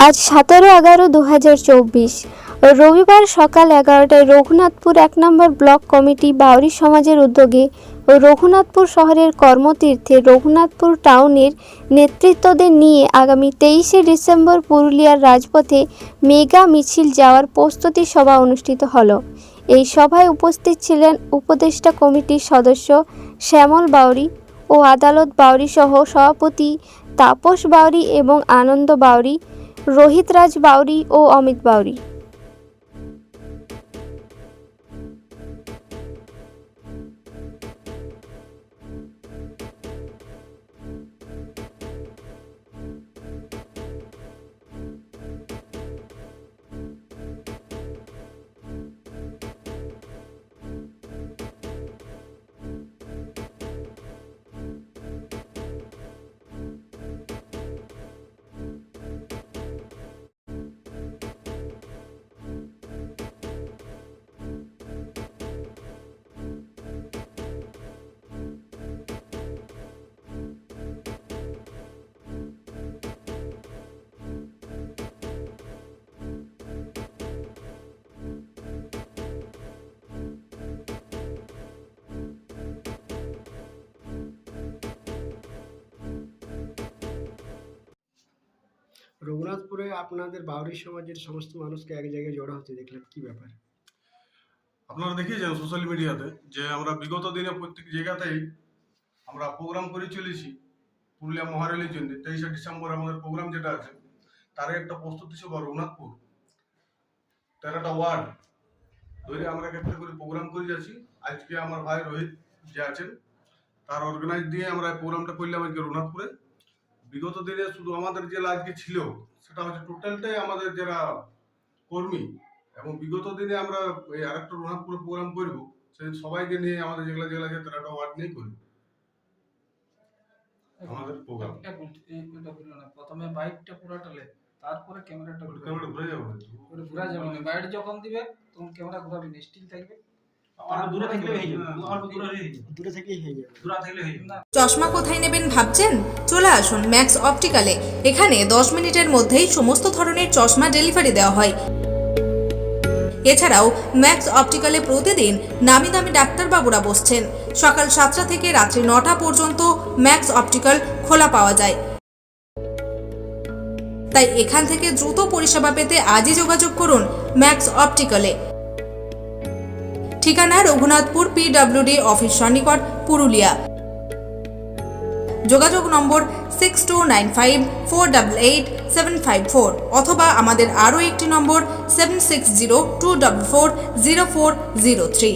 আজ 17/11/2024 রবিবার সকাল 11টায় রঘুনাথপুর 1 নম্বর ব্লক কমিটি বাউরি সমাজের উদ্যোগে ও রঘুনাথপুর শহরের কর্মতীর্থে রঘুনাথপুর টাউনের নেতৃত্বদের নিয়ে আগামী 23শে ডিসেম্বর পুরুলিয়ার রাজপথে মেগা মিছিল যাওয়ার প্রস্তুতি সভা অনুষ্ঠিত হলো। এই সভায় উপস্থিত ছিলেন উপদেষ্টা কমিটির সদস্য শ্যামল বাউরি ও আদালত বাউরি সহ সভাপতি তাপস বাউরি এবং আনন্দ বাউরি, রোহিত রাজ বাউরি ও অমিত বাউরি। রঘুনাথপুরে আপনাদের বাউরি সমাজের সমস্ত মানুষকে এক জায়গায় জড়ো হতে দেখলাম, কি ব্যাপার? আপনারা দেখিয়েছেন সোশ্যাল মিডিয়াতে যে আমরা বিগত দিনে প্রত্যেক জায়গাতেই আমরা প্রোগ্রাম করে চলেছি। পুরুলিয়া মহারেলির জন্য 23শে ডিসেম্বর আমাদের প্রোগ্রাম যেটা আছে তার একটা প্রস্তুতি সভা রঘুনাথপুর 13টা ওয়ার্ড ধরে আমরা একটা করে প্রোগ্রাম করে যাচ্ছি। আজকে আমার ভাই রোহিত যে আছেন তার অর্গানাইজ দিয়ে আমরা এই প্রোগ্রামটা করলাম আজকে রঘুনাথপুরে। বিগত দিনে শুধু আমাদের জেলা আজকে ছিল সেটা হচ্ছে টোটালটাই আমাদের যারা কর্মী, এবং বিগত দিনে আমরা এই আরেকটা রঘুনাথপুরে প্রোগ্রাম করবো, সেই সবাইকে নিয়ে আমাদের যেগুলা যেগুলা আছে 13টা ওয়ার্ড নিয়ে করবো আমাদের প্রোগ্রাম। প্রথমে বাইকটা পুরাটালে, তারপরে ক্যামেরাটা ঘুরে যাবো, ঘুরা যাবে না। বাইক যখন দিবে তখন ক্যামেরা ঘুরাবে না, স্টিল থাকবে। চশমা কোথায় নেবেন ভাবছেন? চলে আসুন ম্যাক্স অপটিক্যালে। এখানে 10 মিনিটের মধ্যেই সমস্ত ধরনের চশমা ডেলিভারি দেওয়া হয়। এছাড়াও ম্যাক্স অপটিক্যালে প্রতিদিন নামি দামি ডাক্তারবাবুরা বসছেন। সকাল 7টা থেকে রাত্রি 9টা পর্যন্ত ম্যাক্স অপটিক্যাল খোলা পাওয়া যায়। তাই এখান থেকে দ্রুত পরিষেবা পেতে আজই যোগাযোগ করুন ম্যাক্স অপটিক্যালে। ঠিকানা রঘুনাথপুর PWD অফিস সন্নিকট, পুরুলিয়া। যোগাযোগ নম্বর 6295488754 অথবা আমাদের আরও একটি নম্বর 7602440403।